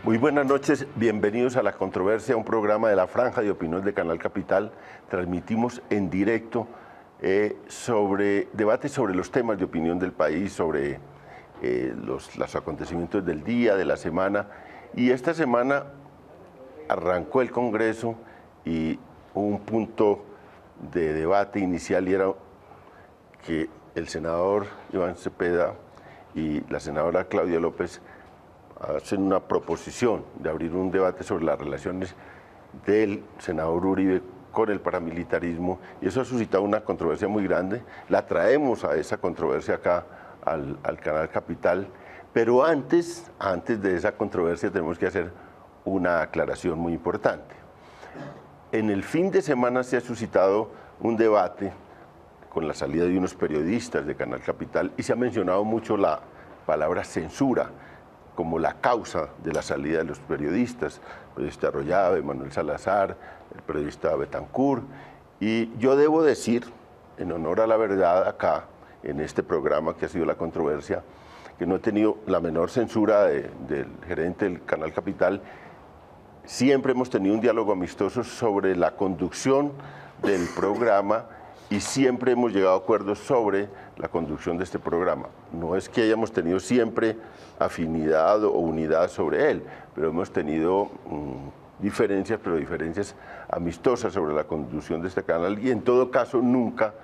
Muy buenas noches, bienvenidos a La Controversia, un programa de la Franja de Opinión de Canal Capital. Transmitimos en directo debates sobre los temas de opinión del país, sobre los acontecimientos del día, de la semana. Y esta semana arrancó el Congreso y un punto de debate inicial y era que el senador Iván Cepeda y la senadora Claudia López hacen una proposición de abrir un debate sobre las relaciones del senador Uribe con el paramilitarismo, y eso ha suscitado una controversia muy grande. La traemos a esa controversia acá al Canal Capital, pero antes de esa controversia tenemos que hacer una aclaración muy importante. En el fin de semana se ha suscitado un debate con la salida de unos periodistas de Canal Capital y se ha mencionado mucho la palabra censura como la causa de la salida de los periodistas, el periodista Arroyave, Manuel Salazar, el periodista Betancourt. Y yo debo decir, en honor a la verdad acá, en este programa que ha sido la controversia, que no he tenido la menor censura del gerente del Canal Capital. Siempre hemos tenido un diálogo amistoso sobre la conducción del programa y siempre hemos llegado a acuerdos sobre la conducción de este programa. No es que hayamos tenido siempre afinidad o unidad sobre él, pero hemos tenido diferencias, pero diferencias amistosas sobre la conducción de este canal, y en todo caso nunca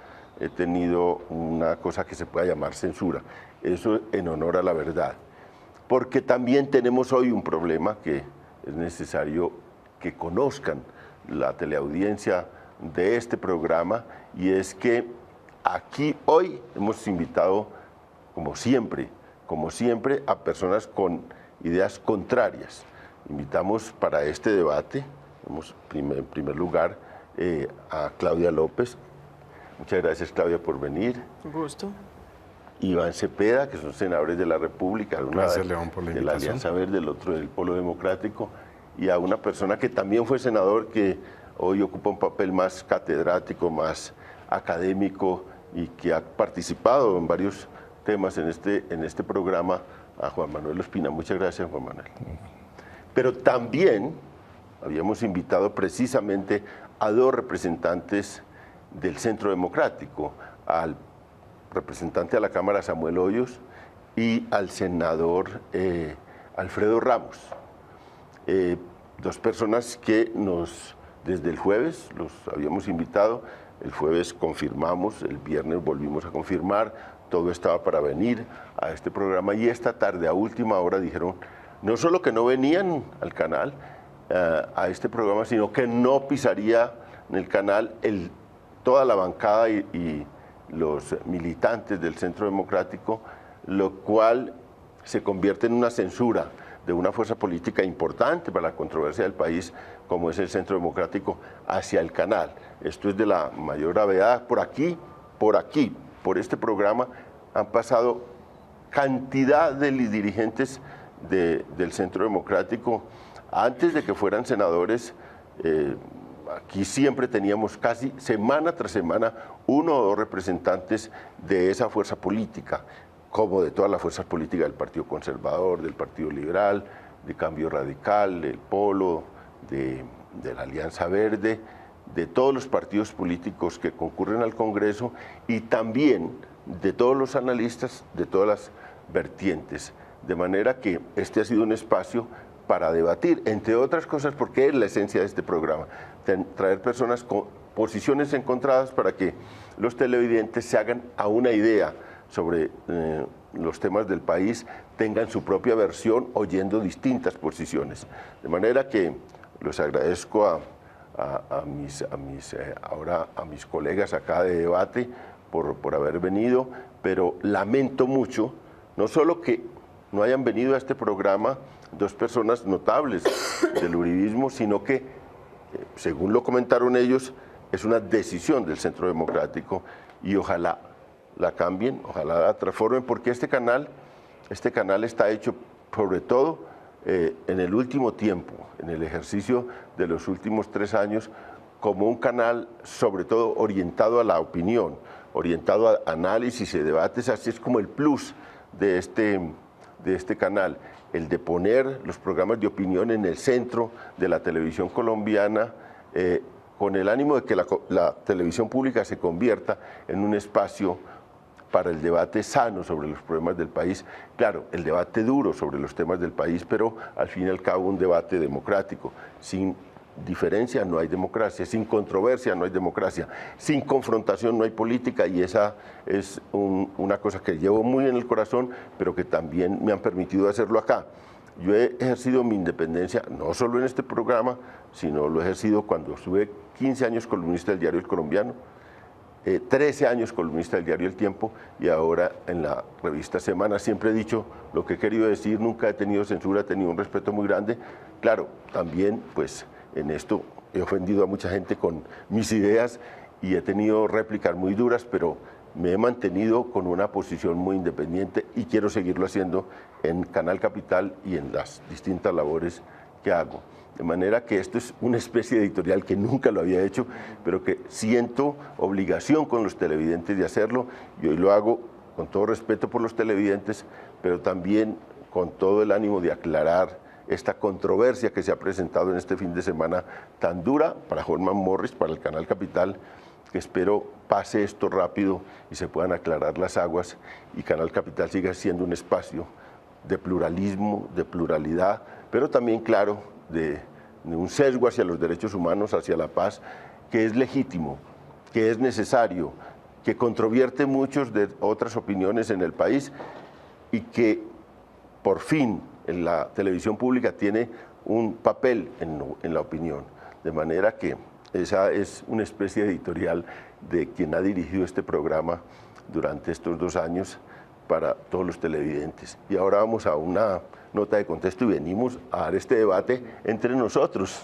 he tenido una cosa que se pueda llamar censura. Eso en honor a la verdad. Porque también tenemos hoy un problema que es necesario que conozcan la teleaudiencia de este programa, y es que aquí hoy hemos invitado, como siempre, a personas con ideas contrarias. Invitamos para este debate, en primer lugar, a Claudia López. Muchas gracias, Claudia, por venir. Un gusto. Iván Cepeda, que son senadores de la República, gracias, León, por la de la Alianza Verde, el otro del Polo Democrático, y a una persona que también fue senador, que hoy ocupa un papel más catedrático, más académico, y que ha participado en varios temas en este programa, a Juan Manuel Ospina. Muchas gracias, Juan Manuel. Pero también habíamos invitado precisamente a dos representantes del Centro Democrático, al representante de la Cámara, Samuel Hoyos, y al senador Alfredo Ramos. Dos personas que desde el jueves los habíamos invitado. El jueves confirmamos, el viernes volvimos a confirmar, todo estaba para venir a este programa, y esta tarde a última hora dijeron no solo que no venían al canal, a este programa, sino que no pisaría en el canal toda la bancada y los militantes del Centro Democrático, lo cual se convierte en una censura de una fuerza política importante para la controversia del país, como es el Centro Democrático, hacia el canal. Esto es de la mayor gravedad. Por este programa han pasado cantidad de dirigentes del Centro Democrático. Antes de que fueran senadores, aquí siempre teníamos casi semana tras semana uno o dos representantes de esa fuerza política, como de todas las fuerzas políticas del Partido Conservador, del Partido Liberal, de Cambio Radical, del Polo, de la Alianza Verde, de todos los partidos políticos que concurren al Congreso, y también de todos los analistas de todas las vertientes. De manera que este ha sido un espacio para debatir, entre otras cosas, porque es la esencia de este programa, traer personas con posiciones encontradas para que los televidentes se hagan a una idea sobre los temas del país, tengan su propia versión oyendo distintas posiciones. De manera que los agradezco a mis colegas acá de debate por haber venido, pero lamento mucho, no solo que no hayan venido a este programa dos personas notables del uribismo, sino que, según lo comentaron ellos, es una decisión del Centro Democrático, y ojalá la cambien, ojalá la transformen, porque este canal está hecho sobre todo en el último tiempo, en el ejercicio de los últimos 3 años, como un canal sobre todo orientado a la opinión, orientado a análisis y debates. Así es como el plus de este canal. el de poner los programas de opinión en el centro de la televisión colombiana, con el ánimo de que la televisión pública se convierta en un espacio para el debate sano sobre los problemas del país. Claro, el debate duro sobre los temas del país, pero al fin y al cabo un debate democrático. Sin diferencia no hay democracia, sin controversia no hay democracia, sin confrontación no hay política, y esa es una cosa que llevo muy en el corazón, pero que también me han permitido hacerlo acá. Yo he ejercido mi independencia no solo en este programa, sino lo he ejercido cuando estuve 15 años columnista del diario El Colombiano, 13 años columnista del diario El Tiempo, y ahora en la revista Semana. Siempre he dicho lo que he querido decir, nunca he tenido censura, he tenido un respeto muy grande. Claro, también pues en esto he ofendido a mucha gente con mis ideas y he tenido réplicas muy duras, pero me he mantenido con una posición muy independiente y quiero seguirlo haciendo en Canal Capital y en las distintas labores que hago. De manera que esto es una especie de editorial que nunca lo había hecho, pero que siento obligación con los televidentes de hacerlo, y hoy lo hago con todo respeto por los televidentes, pero también con todo el ánimo de aclarar esta controversia que se ha presentado en este fin de semana tan dura para Holman Morris, para el Canal Capital, que espero pase esto rápido y se puedan aclarar las aguas y Canal Capital siga siendo un espacio de pluralismo, de pluralidad, pero también, claro, de un sesgo hacia los derechos humanos, hacia la paz, que es legítimo, que es necesario, que controvierte muchas de otras opiniones en el país y que por fin en la televisión pública tiene un papel en la opinión. De manera que esa es una especie de editorial de quien ha dirigido este programa durante estos 2 años para todos los televidentes. Y ahora vamos a una nota de contexto y venimos a dar este debate entre nosotros.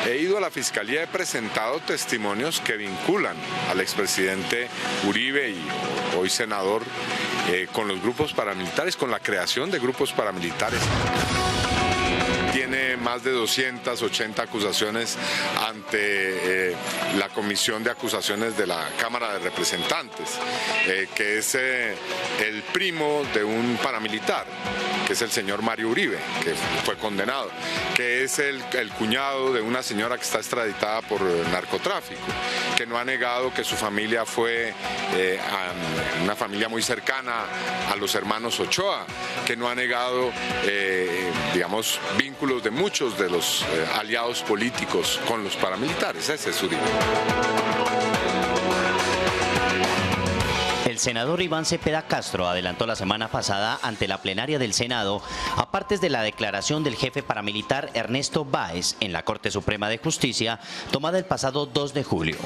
He ido a la Fiscalía, he presentado testimonios que vinculan al expresidente Uribe y hoy senador con los grupos paramilitares, con la creación de grupos paramilitares. Tiene más de 280 acusaciones ante la Comisión de Acusaciones de la Cámara de Representantes, que es el primo de un paramilitar, que es el señor Mario Uribe, que fue condenado, que es el cuñado de una señora que está extraditada por narcotráfico, que no ha negado que su familia fue una familia muy cercana a los hermanos Ochoa, que no ha negado, digamos, vínculos de muchos de los aliados políticos con los paramilitares. Ese es Uribe. El senador Iván Cepeda Castro adelantó la semana pasada ante la plenaria del Senado, aparte de la declaración del jefe paramilitar Ernesto Báez en la Corte Suprema de Justicia, tomada el pasado 2 de julio.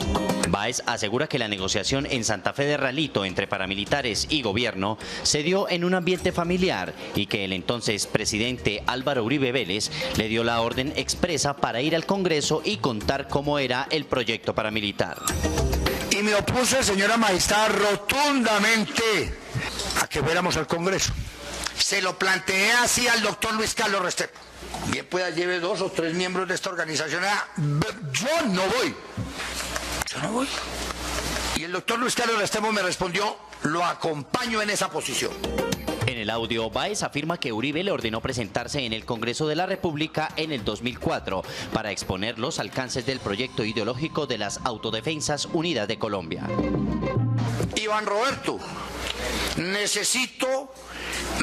Báez asegura que la negociación en Santa Fe de Ralito entre paramilitares y gobierno se dio en un ambiente familiar y que el entonces presidente Álvaro Uribe Vélez le dio la orden expresa para ir al Congreso y contar cómo era el proyecto paramilitar. Y me opuse, señora magistrada, rotundamente a que fuéramos al Congreso. Se lo planteé así al doctor Luis Carlos Restrepo. Bien pueda lleve 2 o 3 miembros de esta organización. Yo no voy. Yo no voy. Y el doctor Luis Carlos Restrepo me respondió, lo acompaño en esa posición. En el audio, Báez afirma que Uribe le ordenó presentarse en el Congreso de la República en el 2004 para exponer los alcances del proyecto ideológico de las Autodefensas Unidas de Colombia. Iván Roberto, necesito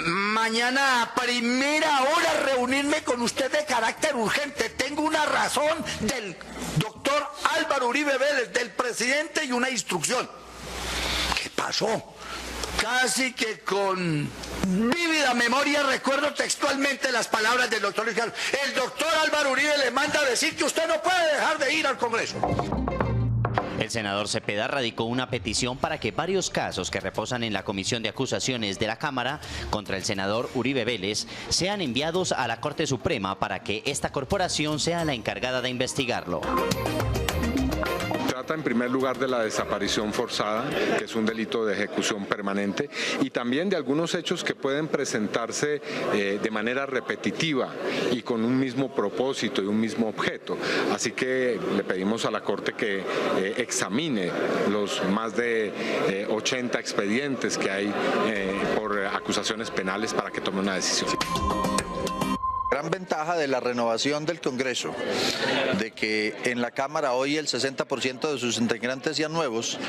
mañana a primera hora reunirme con usted de carácter urgente. Tengo una razón del doctor Álvaro Uribe Vélez, del presidente, y una instrucción. ¿Qué pasó? Casi que con vívida memoria recuerdo textualmente las palabras del doctor Luis Carlos. El doctor Álvaro Uribe le manda a decir que usted no puede dejar de ir al Congreso. El senador Cepeda radicó una petición para que varios casos que reposan en la Comisión de Acusaciones de la Cámara contra el senador Uribe Vélez sean enviados a la Corte Suprema para que esta corporación sea la encargada de investigarlo. trata en primer lugar de la desaparición forzada, que es un delito de ejecución permanente, y también de algunos hechos que pueden presentarse de manera repetitiva y con un mismo propósito y un mismo objeto. Así que le pedimos a la Corte que examine los más de 80 expedientes que hay por acusaciones penales para que tome una decisión. Gran ventaja de la renovación del Congreso, de que en la Cámara hoy el 60% de sus integrantes sean nuevos,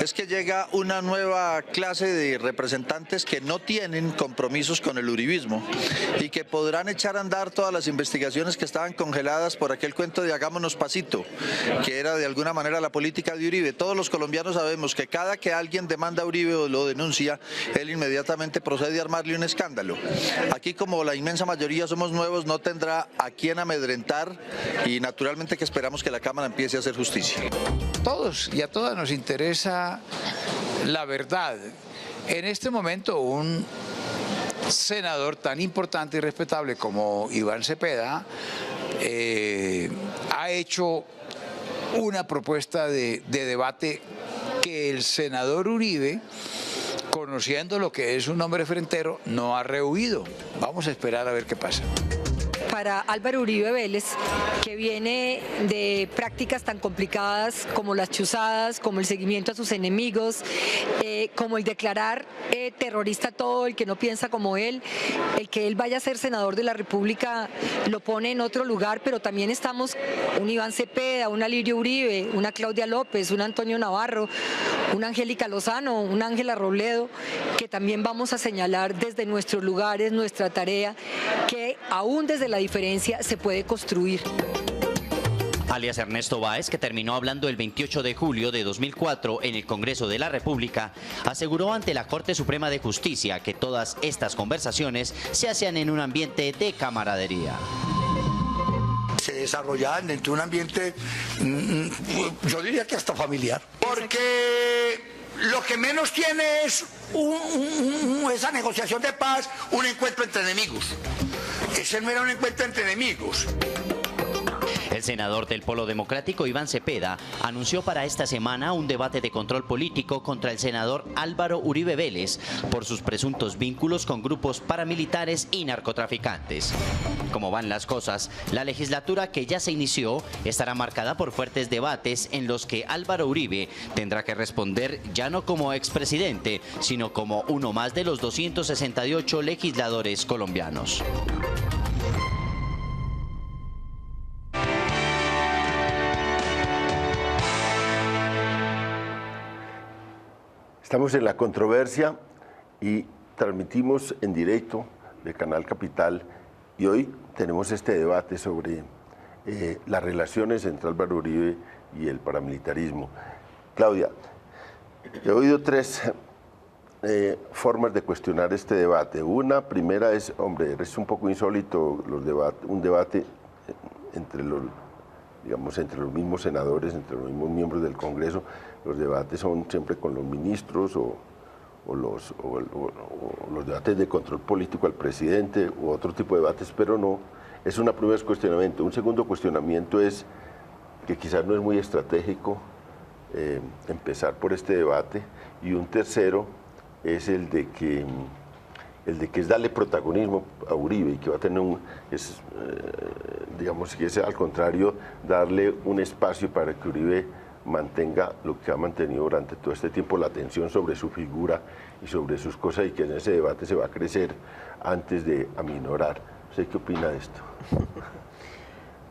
es que llega una nueva clase de representantes que no tienen compromisos con el uribismo y que podrán echar a andar todas las investigaciones que estaban congeladas por aquel cuento de hagámonos pasito, que era de alguna manera la política de Uribe. Todos los colombianos sabemos que cada que alguien demanda a Uribe o lo denuncia, él inmediatamente procede a armarle un escándalo. Aquí, como la inmensa mayoría somos nuevos, no tendrá a quién amedrentar y naturalmente que esperamos que la Cámara empiece a hacer justicia. Todos y a todas nos interesa la verdad. En este momento un senador tan importante y respetable como Iván Cepeda ha hecho una propuesta de debate que el senador Uribe, conociendo lo que es un hombre frentero, no ha rehuido. Vamos a esperar a ver qué pasa. Para Álvaro Uribe Vélez, que viene de prácticas tan complicadas como las chuzadas, como el seguimiento a sus enemigos, como el declarar terrorista a todo el que no piensa como él, el que él vaya a ser senador de la República lo pone en otro lugar, pero también estamos un Iván Cepeda, una Lirio Uribe, una Claudia López, un Antonio Navarro, una Angélica Lozano, una Ángela Robledo, que también vamos a señalar desde nuestros lugares, nuestra tarea, que aún desde la diferencia se puede construir. Alias Ernesto Báez, que terminó hablando el 28 de julio de 2004 en el Congreso de la República, aseguró ante la Corte Suprema de Justicia que todas estas conversaciones se hacían en un ambiente de camaradería. Se desarrollaban dentro de un ambiente, yo diría que hasta familiar. Porque lo que menos tiene es esa negociación de paz, un encuentro entre enemigos. Ese no era un encuentro entre enemigos. El senador del Polo Democrático, Iván Cepeda, anunció para esta semana un debate de control político contra el senador Álvaro Uribe Vélez por sus presuntos vínculos con grupos paramilitares y narcotraficantes. Como van las cosas, la legislatura que ya se inició estará marcada por fuertes debates en los que Álvaro Uribe tendrá que responder ya no como expresidente, sino como uno más de los 268 legisladores colombianos. Estamos en la controversia y transmitimos en directo de Canal Capital y hoy tenemos este debate sobre las relaciones entre Álvaro Uribe y el paramilitarismo. Claudia, he oído tres formas de cuestionar este debate. Una primera es, hombre, es un poco insólito un debate entre los, digamos, entre los mismos senadores, entre los mismos miembros del Congreso. Los debates son siempre con los ministros o los debates de control político al presidente u otro tipo de debates, pero no, es un primer cuestionamiento. Un segundo cuestionamiento es que quizás no es muy estratégico empezar por este debate, y un tercero es el de que es darle protagonismo a Uribe y que va a tener digamos que es al contrario, darle un espacio para que Uribe mantenga lo que ha mantenido durante todo este tiempo, la atención sobre su figura y sobre sus cosas, y que en ese debate se va a crecer antes de aminorar. ¿Usted qué opina de esto?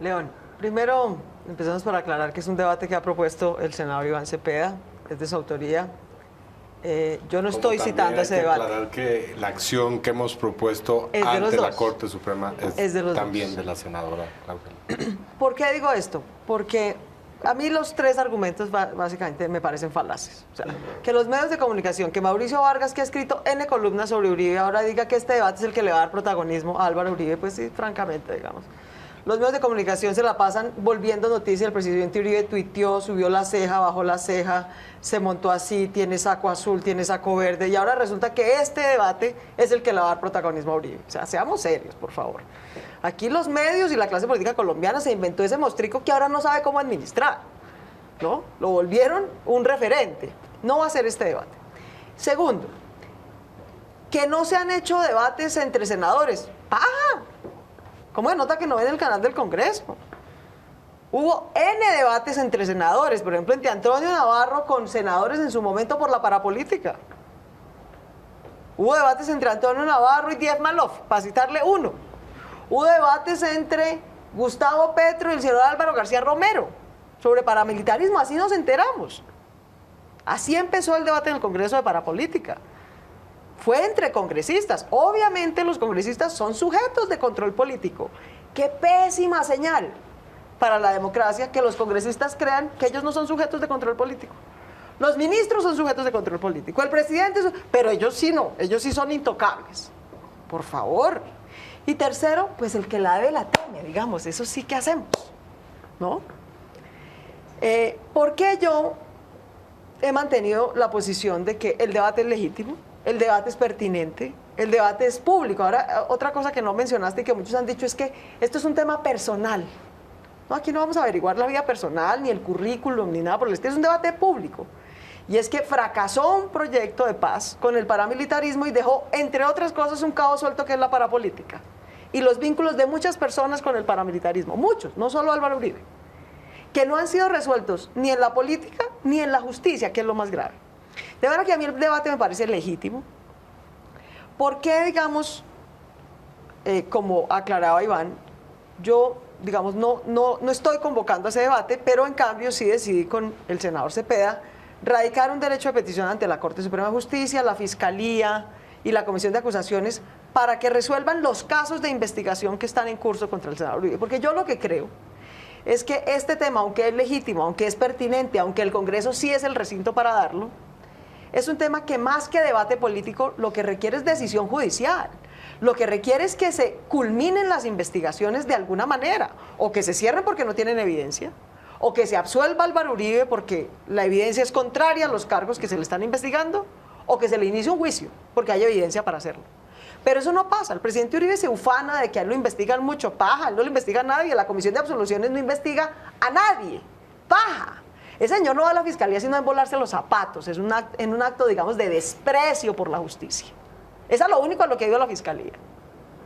León, primero empezamos por aclarar que es un debate que ha propuesto el senador Iván Cepeda, es de su autoría. Yo no estoy citando ese debate. Aclarar que la acción que hemos propuesto ante la Corte Suprema es también de la senadora Claudia. ¿Por qué digo esto? Porque a mí los tres argumentos básicamente me parecen falaces. O sea, que los medios de comunicación, que Mauricio Vargas, que ha escrito N columnas sobre Uribe, ahora diga que este debate es el que le va a dar protagonismo a Álvaro Uribe, pues sí, francamente, digamos. Los medios de comunicación se la pasan volviendo noticia. El presidente Uribe tuiteó, subió la ceja, bajó la ceja, se montó así, tiene saco azul, tiene saco verde, y ahora resulta que este debate es el que le va a dar protagonismo a Uribe. O sea, seamos serios, por favor. Aquí los medios y la clase política colombiana se inventó ese mostrico que ahora no sabe cómo administrar. ¿no? Lo volvieron un referente. No va a ser este debate. Segundo, que no se han hecho debates entre senadores. ¡Paja! ¿Cómo se nota que no ven el canal del Congreso? Hubo N debates entre senadores, por ejemplo, entre Antonio Navarro con senadores en su momento por la parapolítica. Hubo debates entre Antonio Navarro y Díaz Maloff, para citarle uno. Hubo debates entre Gustavo Petro y el señor Álvaro García Romero sobre paramilitarismo, así nos enteramos. Así empezó el debate en el Congreso de Parapolítica. Fue entre congresistas. Obviamente los congresistas son sujetos de control político. ¡Qué pésima señal para la democracia que los congresistas crean que ellos no son sujetos de control político! Los ministros son sujetos de control político, el presidente, pero ellos sí no, ellos sí son intocables. Por favor. Y tercero, pues el que la debe la teme, digamos, eso sí que hacemos, ¿no? ¿Por qué yo he mantenido la posición de que el debate es legítimo, el debate es pertinente, el debate es público? Ahora, otra cosa que no mencionaste y que muchos han dicho es que esto es un tema personal. No, aquí no vamos a averiguar la vida personal, ni el currículum, ni nada por el estilo, es un debate público. Y es que fracasó un proyecto de paz con el paramilitarismo y dejó, entre otras cosas, un cabo suelto que es la parapolítica. Y los vínculos de muchas personas con el paramilitarismo, muchos, no solo Álvaro Uribe, que no han sido resueltos ni en la política ni en la justicia, que es lo más grave. De manera que a mí el debate me parece legítimo. ¿Por qué, digamos, como aclaraba Iván, yo, digamos, no estoy convocando a ese debate, pero en cambio sí decidí con el senador Cepeda radicar un derecho de petición ante la Corte Suprema de Justicia, la Fiscalía y la Comisión de Acusaciones para que resuelvan los casos de investigación que están en curso contra el senador Uribe? Porque yo lo que creo es que este tema, aunque es legítimo, aunque es pertinente, aunque el Congreso sí es el recinto para darlo, es un tema que más que debate político lo que requiere es decisión judicial. Lo que requiere es que se culminen las investigaciones de alguna manera, o que se cierren porque no tienen evidencia, o que se absuelva a Álvaro Uribe porque la evidencia es contraria a los cargos que se le están investigando, o que se le inicie un juicio porque hay evidencia para hacerlo. Pero eso no pasa. El presidente Uribe se ufana de que a él lo investigan mucho. Paja, él no lo investiga a nadie. La Comisión de Absoluciones no investiga a nadie. Paja. Ese señor no va a la Fiscalía sino a embolarse los zapatos. Es en un acto, digamos, de desprecio por la justicia. Eso es lo único a lo que ha ido a la Fiscalía.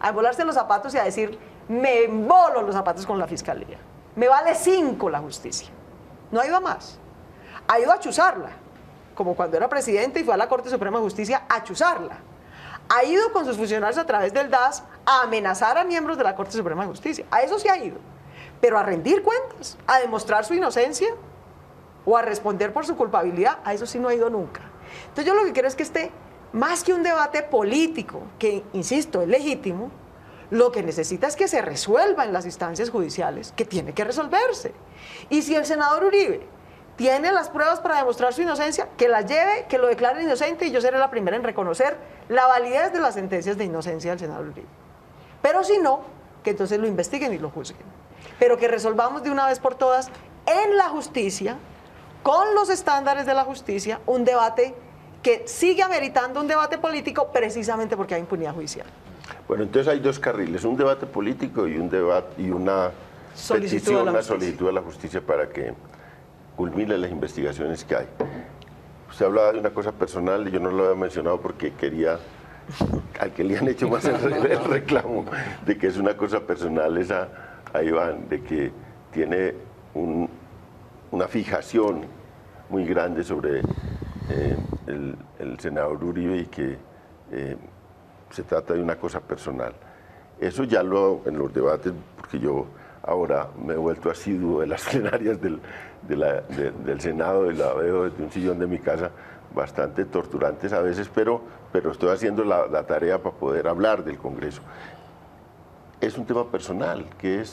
A embolarse los zapatos y a decir, me embolo los zapatos con la Fiscalía. Me vale 5 la justicia. No ha ido a más. Ha ido a chuzarla, como cuando era presidente y fue a la Corte Suprema de Justicia a chuzarla. Ha ido con sus funcionarios a través del DAS a amenazar a miembros de la Corte Suprema de Justicia. A eso sí ha ido. Pero a rendir cuentas, a demostrar su inocencia o a responder por su culpabilidad, a eso sí no ha ido nunca. Entonces yo lo que quiero es que esté, más que un debate político, que, insisto, es legítimo, lo que necesita es que se resuelva en las instancias judiciales, que tiene que resolverse. Y si el senador Uribe tiene las pruebas para demostrar su inocencia, que las lleve, que lo declare inocente, y yo seré la primera en reconocer la validez de las sentencias de inocencia del senador Uribe. Pero si no, que entonces lo investiguen y lo juzguen. Pero que resolvamos de una vez por todas en la justicia, con los estándares de la justicia, un debate que sigue ameritando un debate político precisamente porque hay impunidad judicial. Bueno, entonces hay dos carriles, un debate político y un debate y una petición, una solicitud a la justicia para que culmine las investigaciones que hay. Usted hablaba de una cosa personal y yo no lo había mencionado porque quería, al que le han hecho más el reclamo de que es una cosa personal esa a Iván, de que tiene una fijación muy grande sobre el senador Uribe y que se trata de una cosa personal. Eso ya en los debates, porque yo ahora me he vuelto asiduo de las plenarias del Senado y la veo desde un sillón de mi casa, bastante torturantes a veces, pero estoy haciendo la tarea para poder hablar del Congreso. Es un tema personal, que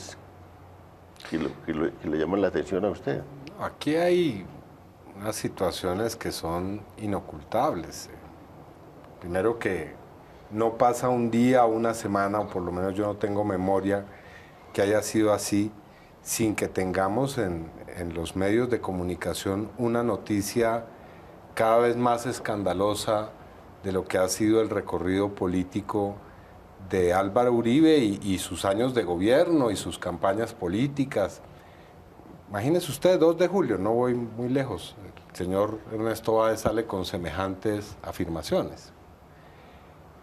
le llaman la atención a usted. Aquí hay unas situaciones que son inocultables. Primero que no pasa un día o una semana, o por lo menos yo no tengo memoria que haya sido así, sin que tengamos en los medios de comunicación una noticia cada vez más escandalosa de lo que ha sido el recorrido político de Álvaro Uribe y sus años de gobierno y sus campañas políticas. Imagínese usted, 2 de julio, no voy muy lejos, el señor Ernesto Báez sale con semejantes afirmaciones.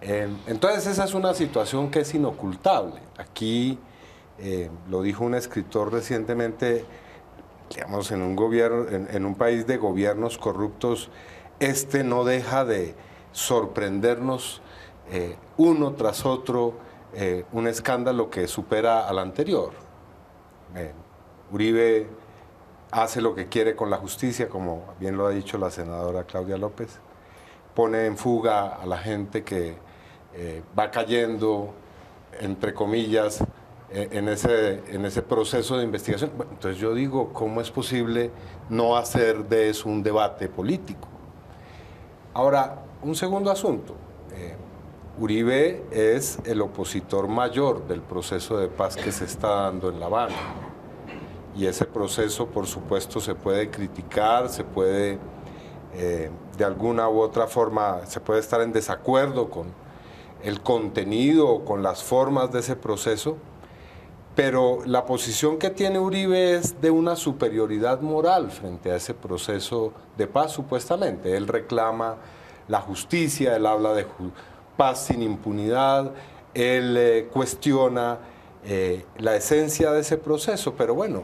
Entonces esa es una situación que es inocultable. Aquí, lo dijo un escritor recientemente, digamos, en un país de gobiernos corruptos, no deja de sorprendernos uno tras otro, un escándalo que supera al anterior. Uribe hace lo que quiere con la justicia, como bien lo ha dicho la senadora Claudia López, pone en fuga a la gente que va cayendo, entre comillas, en ese proceso de investigación. Bueno, entonces yo digo, ¿cómo es posible no hacer de eso un debate político? Ahora, un segundo asunto. Uribe es el opositor mayor del proceso de paz que se está dando en La Habana. Y ese proceso, por supuesto, se puede criticar, se puede, de alguna u otra forma, se puede estar en desacuerdo con el contenido o con las formas de ese proceso, pero la posición que tiene Uribe es de una superioridad moral frente a ese proceso de paz, supuestamente. Él reclama la justicia, él habla de paz sin impunidad, él cuestiona la esencia de ese proceso, pero bueno,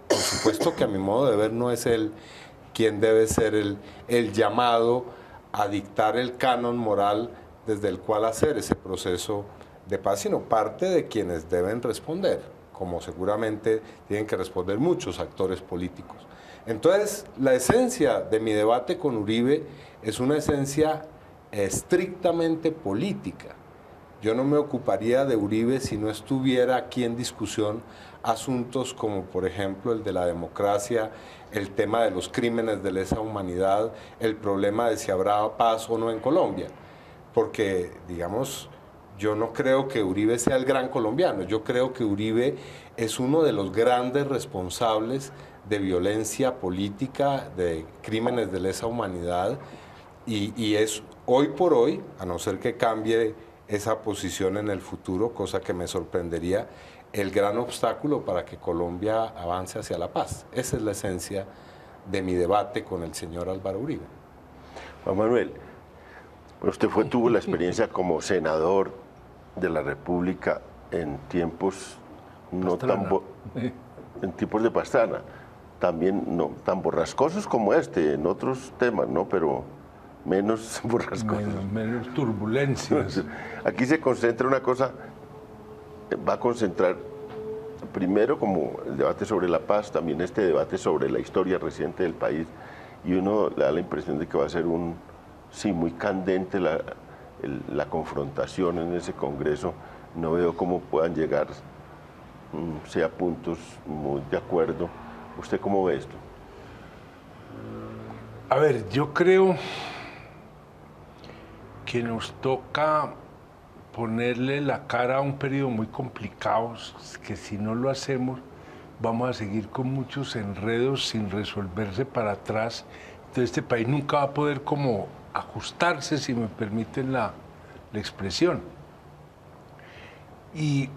por supuesto que a mi modo de ver no es él quien debe ser el llamado a dictar el canon moral desde el cual hacer ese proceso de paz, sino parte de quienes deben responder, como seguramente tienen que responder muchos actores políticos. Entonces, la esencia de mi debate con Uribe es una esencia estrictamente política. Yo no me ocuparía de Uribe si no estuviera aquí en discusión asuntos como, por ejemplo, el de la democracia, el tema de los crímenes de lesa humanidad, el problema de si habrá paz o no en Colombia. Porque, digamos, yo no creo que Uribe sea el gran colombiano, yo creo que Uribe es uno de los grandes responsables de violencia política, de crímenes de lesa humanidad, y es hoy por hoy, a no ser que cambie esa posición en el futuro, cosa que me sorprendería, el gran obstáculo para que Colombia avance hacia la paz. Esa es la esencia de mi debate con el señor Álvaro Uribe. Juan Manuel, usted tuvo la experiencia como senador de la República en tiempos no tan en tiempos de Pastrana, también no tan borrascosos como en otros temas, ¿no? Pero menos borrascosos. Menos turbulencias. Aquí se concentra una cosa, va a concentrar primero como el debate sobre la paz, también este debate sobre la historia reciente del país, y uno le da la impresión de que va a ser muy candente la confrontación en ese Congreso. No veo cómo puedan llegar a puntos muy de acuerdo. ¿Usted cómo ve esto? A ver, yo creo que nos toca ponerle la cara a un periodo muy complicado, que si no lo hacemos vamos a seguir con muchos enredos sin resolverse para atrás. Entonces este país nunca va a poder como ajustarse, si me permiten la expresión. Y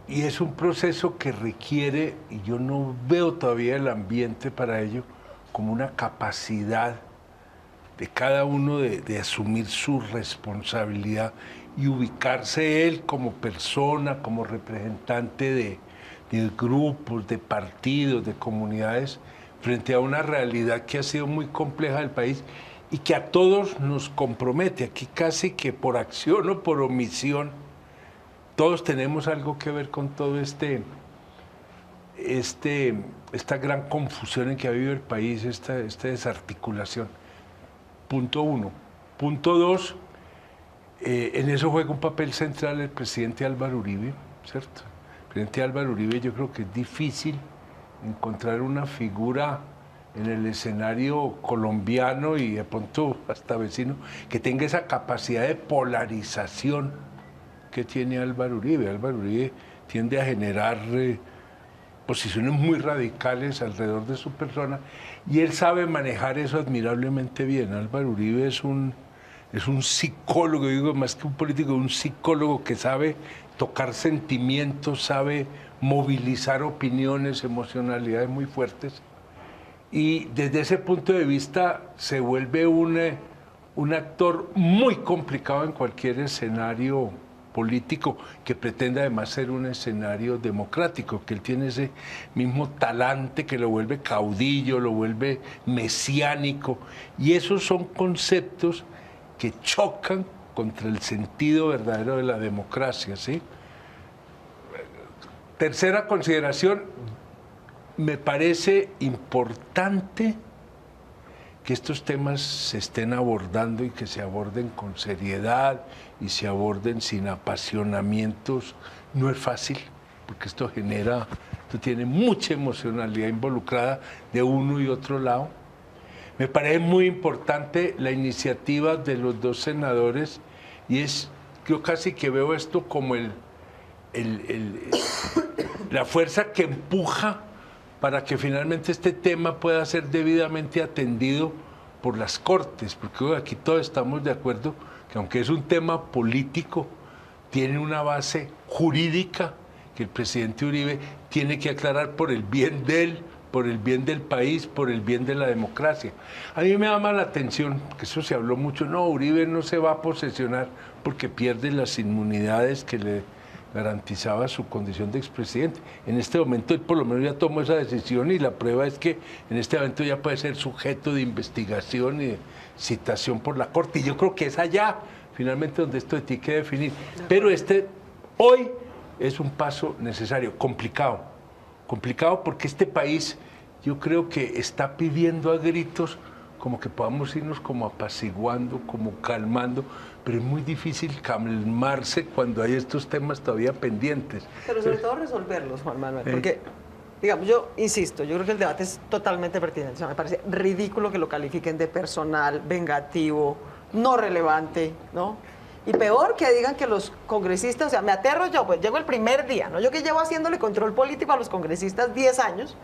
es un proceso que requiere, y yo no veo todavía el ambiente para ello, como una capacidad de cada uno de asumir su responsabilidad y ubicarse él como persona, como representante de grupos, de partidos, de comunidades, frente a una realidad que ha sido muy compleja del país y que a todos nos compromete. Aquí casi que por acción o por omisión, todos tenemos algo que ver con todo esta gran confusión en que ha vivido el país, esta desarticulación. Punto uno. Punto dos, en eso juega un papel central el presidente Álvaro Uribe, ¿cierto? El presidente Álvaro Uribe, yo creo que es difícil encontrar una figura en el escenario colombiano y de pronto hasta vecino que tenga esa capacidad de polarización que tiene Álvaro Uribe. Álvaro Uribe tiende a generar posiciones muy radicales alrededor de su persona y él sabe manejar eso admirablemente bien. Álvaro Uribe es un psicólogo, digo, más que un político, un psicólogo que sabe tocar sentimientos, sabe movilizar opiniones, emocionalidades muy fuertes. Y desde ese punto de vista se vuelve un actor muy complicado en cualquier escenario político que pretenda además ser un escenario democrático, que él tiene ese mismo talante que lo vuelve caudillo, lo vuelve mesiánico, y esos son conceptos que chocan contra el sentido verdadero de la democracia, ¿sí? Tercera consideración, me parece importante que estos temas se estén abordando y que se aborden con seriedad y se aborden sin apasionamientos. No es fácil, porque esto tiene mucha emocionalidad involucrada de uno y otro lado. Me parece muy importante la iniciativa de los dos senadores, y yo casi que veo esto como la fuerza que empuja para que finalmente este tema pueda ser debidamente atendido por las Cortes, porque aquí todos estamos de acuerdo que aunque es un tema político, tiene una base jurídica que el presidente Uribe tiene que aclarar por el bien de él, por el bien del país, por el bien de la democracia. A mí me llama la atención, que eso se habló mucho, no, Uribe no se va a posesionar porque pierde las inmunidades que le garantizaba su condición de expresidente. En este momento él por lo menos ya tomó esa decisión, y la prueba es que en este momento ya puede ser sujeto de investigación y de citación por la Corte, y yo creo que es allá finalmente donde esto tiene que definir. Pero hoy es un paso necesario, complicado porque este país yo creo que está pidiendo a gritos como que podamos irnos como apaciguando, como calmando, pero es muy difícil calmarse cuando hay estos temas todavía pendientes. Pero sobre todo resolverlos, Juan Manuel, porque, digamos, yo insisto, yo creo que el debate es totalmente pertinente. O sea, me parece ridículo que lo califiquen de personal, vengativo, no relevante, ¿no? Y peor que digan que los congresistas, o sea, me aterro yo, pues llego el primer día, ¿no? Yo que llevo haciéndole control político a los congresistas 10 años,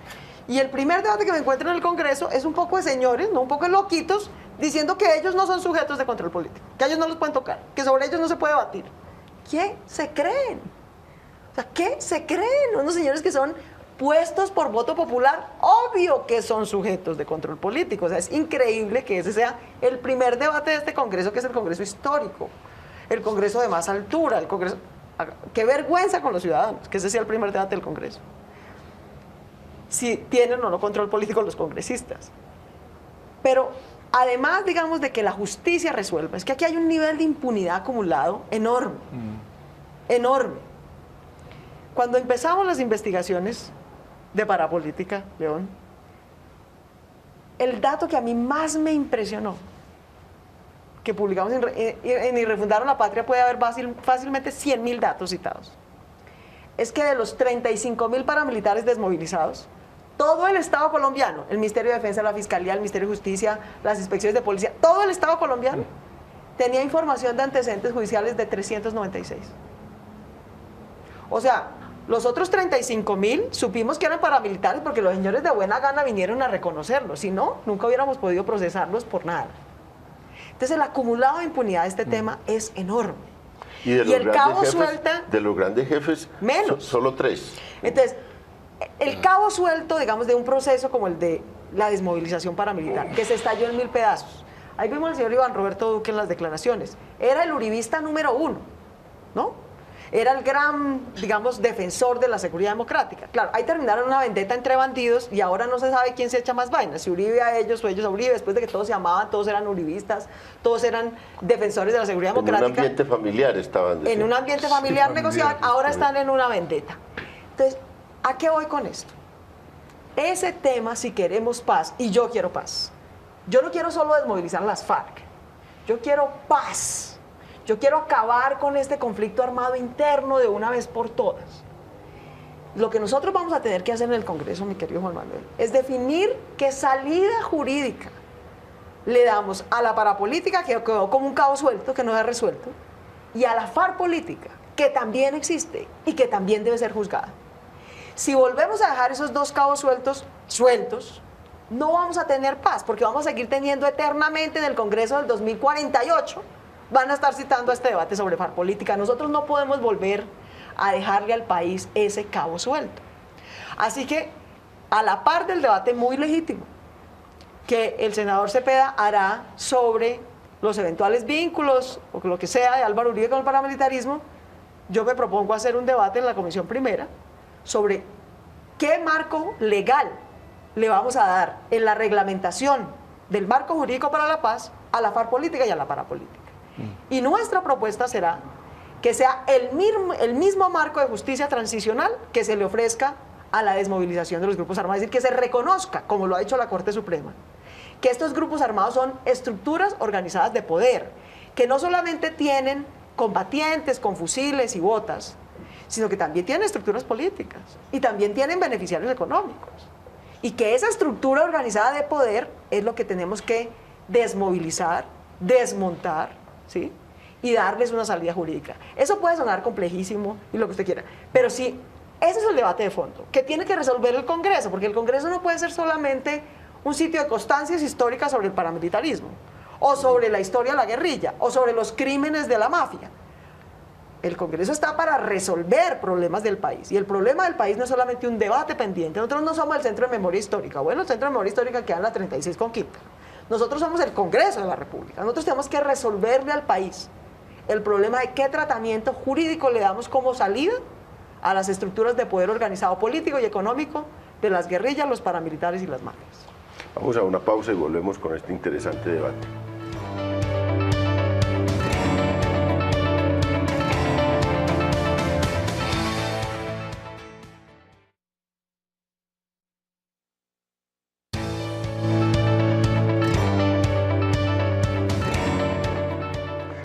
y el primer debate que me encuentro en el Congreso es un poco de señores, ¿no? Un poco de loquitos, diciendo que ellos no son sujetos de control político, que a ellos no los pueden tocar, que sobre ellos no se puede debatir. ¿Qué se creen? O sea, ¿qué se creen? Unos señores que son puestos por voto popular, obvio que son sujetos de control político. O sea, es increíble que ese sea el primer debate de este Congreso, que es el Congreso histórico, el Congreso de más altura, el Congreso... Qué vergüenza con los ciudadanos, que ese sea el primer debate del Congreso. Si tienen o no control político los congresistas. Pero además, digamos, de que la justicia resuelva, es que aquí hay un nivel de impunidad acumulado enorme, enorme. Cuando empezamos las investigaciones de parapolítica, León, el dato que a mí más me impresionó, que publicamos en Irrefundaron la Patria, puede haber fácilmente 100.000 datos citados, es que de los 35.000 paramilitares desmovilizados, todo el Estado colombiano, el Ministerio de Defensa, la Fiscalía, el Ministerio de Justicia, las inspecciones de policía, todo el Estado colombiano tenía información de antecedentes judiciales de 396. O sea, los otros 35.000 supimos que eran paramilitares porque los señores de buena gana vinieron a reconocerlos. Si no, nunca hubiéramos podido procesarlos por nada. Entonces, el acumulado de impunidad de este tema es enorme. Y de los el cabo jefes, suelta... De los grandes jefes, menos. Solo 3. Entonces, el cabo suelto, digamos, de un proceso como el de la desmovilización paramilitar, que se estalló en 1000 pedazos. Ahí vimos al señor Iván Roberto Duque en las declaraciones. Era el uribista número 1, ¿no? Era el gran, digamos, defensor de la seguridad democrática. Claro, ahí terminaron una vendetta entre bandidos y ahora no se sabe quién se echa más vainas, si Uribe a ellos o ellos a Uribe, después de que todos se amaban, todos eran uribistas, todos eran defensores de la seguridad democrática. En un ambiente familiar estaban. En un ambiente familiar negociaban, ahora están en una vendetta. Entonces, ¿a qué voy con esto? Ese tema, si queremos paz, y yo quiero paz, yo no quiero solo desmovilizar las FARC, yo quiero paz. Yo quiero acabar con este conflicto armado interno de una vez por todas. Lo que nosotros vamos a tener que hacer en el Congreso, mi querido Juan Manuel, es definir qué salida jurídica le damos a la parapolítica, que quedó como un cabo suelto, que no se ha resuelto, y a la FARC política, que también existe y que también debe ser juzgada. Si volvemos a dejar esos dos cabos sueltos, no vamos a tener paz, porque vamos a seguir teniendo eternamente en el Congreso del 2048, van a estar citando este debate sobre FARC política. Nosotros no podemos volver a dejarle al país ese cabo suelto. Así que, a la par del debate muy legítimo que el senador Cepeda hará sobre los eventuales vínculos o lo que sea de Álvaro Uribe con el paramilitarismo, yo me propongo hacer un debate en la Comisión Primera sobre qué marco legal le vamos a dar en la reglamentación del marco jurídico para la paz a la FARC política y a la parapolítica. Y nuestra propuesta será que sea el mismo marco de justicia transicional que se le ofrezca a la desmovilización de los grupos armados, es decir, que se reconozca, como lo ha dicho la Corte Suprema, que estos grupos armados son estructuras organizadas de poder, que no solamente tienen combatientes con fusiles y botas, sino que también tienen estructuras políticas y también tienen beneficiarios económicos. Y que esa estructura organizada de poder es lo que tenemos que desmovilizar, desmontar, ¿sí? Y darles una salida jurídica. Eso puede sonar complejísimo y lo que usted quiera, pero sí, ese es el debate de fondo, que tiene que resolver el Congreso, porque el Congreso no puede ser solamente un sitio de constancias históricas sobre el paramilitarismo, o sobre la historia de la guerrilla, o sobre los crímenes de la mafia. El Congreso está para resolver problemas del país, y el problema del país no es solamente un debate pendiente. Nosotros no somos el Centro de Memoria Histórica. Bueno, el Centro de Memoria Histórica queda en la 36 con quinta. Nosotros somos el Congreso de la República. Nosotros tenemos que resolverle al país el problema de qué tratamiento jurídico le damos como salida a las estructuras de poder organizado político y económico de las guerrillas, los paramilitares y las mafias. Vamos a una pausa y volvemos con este interesante debate.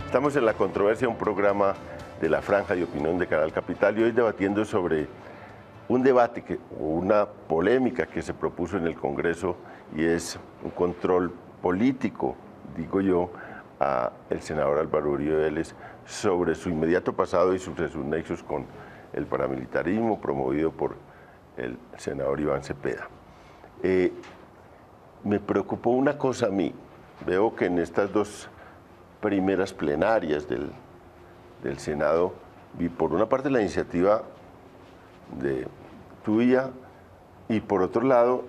Estamos en La Controversia, un programa de la Franja de Opinión de Canal Capital, y hoy debatiendo sobre un debate, una polémica que se propuso en el Congreso, y es un control político, digo yo, al senador Álvaro Uribe Vélez sobre su inmediato pasado y sobre sus nexos con el paramilitarismo promovido por el senador Iván Cepeda. Me preocupó una cosa a mí. Veo que en estas dos primeras plenarias del Senado vi por una parte la iniciativa tuya y por otro lado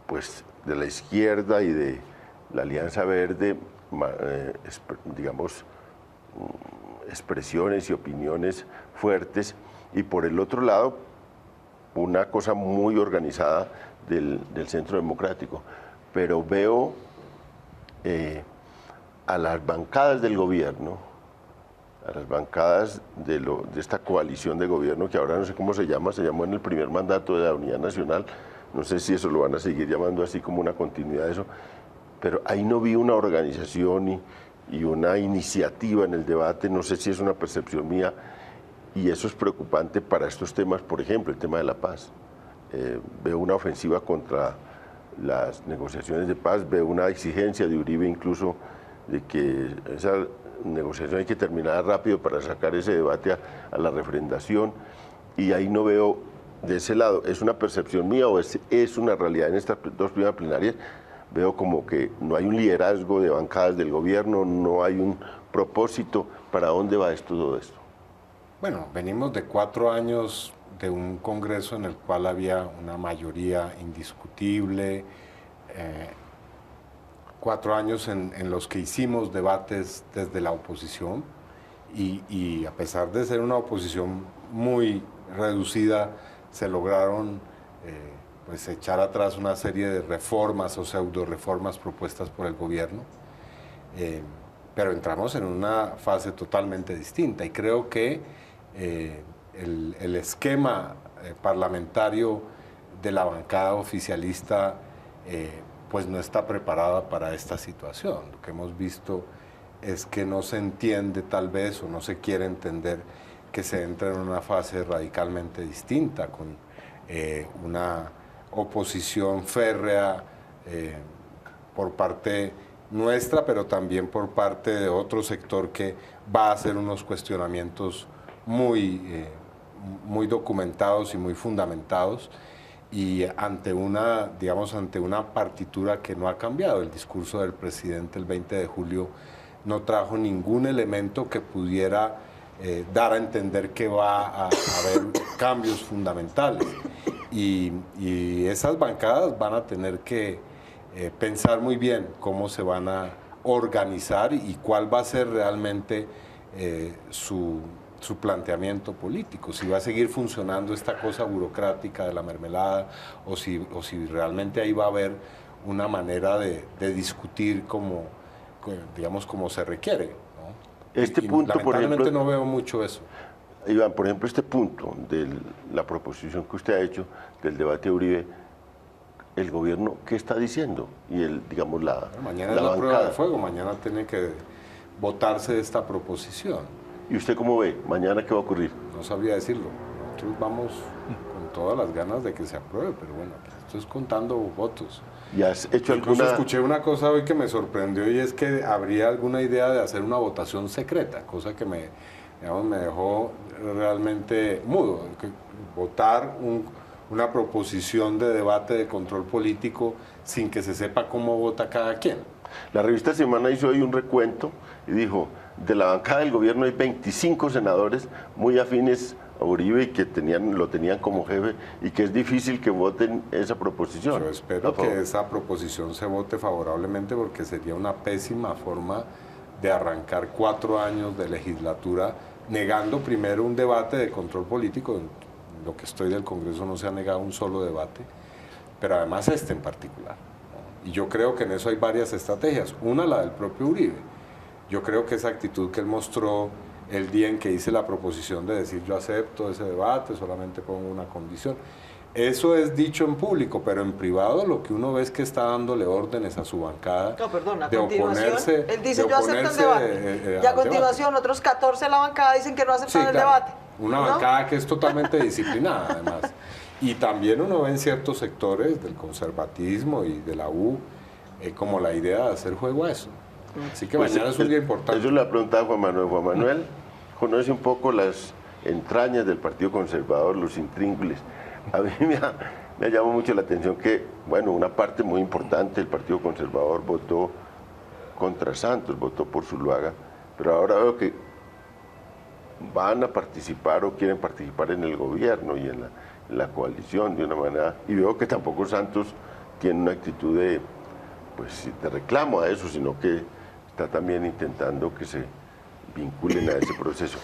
pues de la izquierda y de la Alianza Verde, digamos, expresiones y opiniones fuertes, y por el otro lado una cosa muy organizada del Centro Democrático. Pero veo a las bancadas del gobierno, a las bancadas de esta coalición de gobierno, que ahora no sé cómo se llamó en el primer mandato de la Unidad Nacional, no sé si eso lo van a seguir llamando así como una continuidad de eso, pero ahí no vi una organización y una iniciativa en el debate, no sé si es una percepción mía, y eso es preocupante para estos temas, por ejemplo, el tema de la paz. Veo una ofensiva contra las negociaciones de paz, veo una exigencia de Uribe incluso de que esa negociación hay que terminar rápido para sacar ese debate a la refrendación, y ahí no veo de ese lado. ¿Es una percepción mía o es una realidad? En estas dos primeras plenarias veo como que no hay un liderazgo de bancadas del gobierno, no hay un propósito. ¿Para dónde va todo esto? Bueno, venimos de 4 años de un Congreso en el cual había una mayoría indiscutible, 4 años en los que hicimos debates desde la oposición, y a pesar de ser una oposición muy reducida, se lograron pues echar atrás una serie de reformas o pseudo reformas propuestas por el gobierno, pero entramos en una fase totalmente distinta, y creo que el esquema parlamentario de la bancada oficialista pues no está preparada para esta situación. Lo que hemos visto es que no se entiende tal vez, o no se quiere entender, que se entra en una fase radicalmente distinta, con una oposición férrea por parte nuestra, pero también por parte de otro sector que va a hacer unos cuestionamientos muy documentados y muy fundamentados, y ante una partitura que no ha cambiado. El discurso del presidente el 20 de julio no trajo ningún elemento que pudiera dar a entender que va a haber cambios fundamentales. Y esas bancadas van a tener que pensar muy bien cómo se van a organizar y cuál va a ser realmente su planteamiento político, si va a seguir funcionando esta cosa burocrática de la mermelada o si realmente ahí va a haber una manera de discutir como se requiere, ¿no? Este punto, por ejemplo, no veo mucho eso. Iván, por ejemplo, este punto de la proposición que usted ha hecho del debate de Uribe, el gobierno, ¿qué está diciendo? Y mañana es la prueba de fuego, mañana tiene que votarse esta proposición. ¿Y usted cómo ve? ¿Mañana qué va a ocurrir? No sabría decirlo. Nosotros vamos con todas las ganas de que se apruebe, pero bueno, esto es contando votos. ¿Y has hecho Incluso alguna...? Escuché una cosa hoy que me sorprendió y es que habría alguna idea de hacer una votación secreta, cosa que me dejó realmente mudo. Votar una proposición de debate de control político sin que se sepa cómo vota cada quien. La revista Semana hizo hoy un recuento y dijo, de la bancada del gobierno hay 25 senadores muy afines a Uribe y que lo tenían como jefe y que es difícil que voten esa proposición. Yo espero que esa proposición se vote favorablemente porque sería una pésima forma de arrancar 4 años de legislatura negando primero un debate de control político. En lo que estoy del Congreso no se ha negado un solo debate, pero además este en particular, ¿no? Y yo creo que en eso hay varias estrategias. Una, la del propio Uribe. Yo creo que esa actitud que él mostró el día en que hice la proposición de decir yo acepto ese debate, solamente pongo una condición. Eso es dicho en público, pero en privado lo que uno ve es que está dándole órdenes a su bancada de oponerse. Él dice yo acepto el debate. Y a continuación otros 14 de la bancada dicen que no aceptan el debate. Una bancada que es totalmente disciplinada además. Y también uno ve en ciertos sectores del conservatismo y de la U como la idea de hacer juego a eso. Así que mañana es un día importante. Eso le ha preguntado a Juan Manuel. Juan Manuel conoce un poco las entrañas del Partido Conservador, los intríngulis. A mí me llamó mucho la atención que, bueno, una parte muy importante del Partido Conservador votó contra Santos, votó por Zuluaga, pero ahora veo que van a participar o quieren participar en el gobierno y en la coalición de una manera, y veo que tampoco Santos tiene una actitud de reclamo a eso, sino que está también intentando que se vinculen a ese proceso.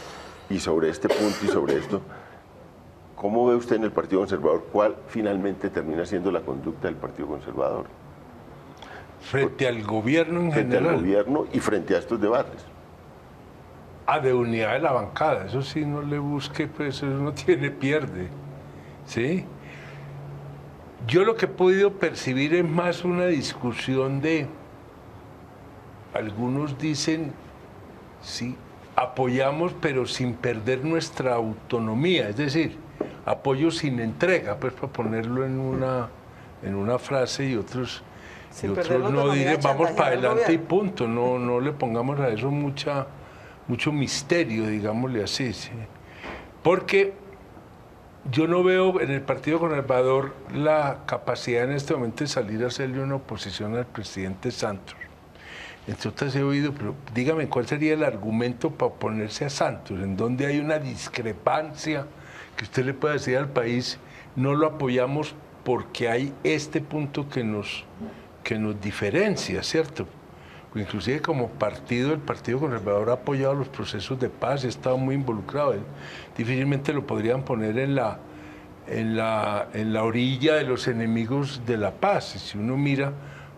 Y sobre este punto y sobre esto, ¿cómo ve usted en el Partido Conservador cuál finalmente termina siendo la conducta del Partido Conservador? Frente al gobierno en general. Frente al gobierno y frente a estos debates. De unidad de la bancada, eso sí, no le busque, pues eso no tiene pierde, ¿sí? Yo lo que he podido percibir es más una discusión de, algunos dicen, sí, apoyamos pero sin perder nuestra autonomía, es decir, apoyo sin entrega, pues para ponerlo en una frase y otros no dirán vamos para adelante y punto, no le pongamos a eso mucho misterio, digámosle así, ¿sí? Porque yo no veo en el Partido Conservador la capacidad en este momento de salir a hacerle una oposición al presidente Santos. Entre otras he oído, pero dígame cuál sería el argumento para oponerse a Santos, en donde hay una discrepancia que usted le puede decir al país, no lo apoyamos porque hay este punto que nos diferencia, ¿cierto? Inclusive como partido, el Partido Conservador ha apoyado los procesos de paz y ha estado muy involucrado. Difícilmente lo podrían poner en la orilla de los enemigos de la paz. Y si uno mira,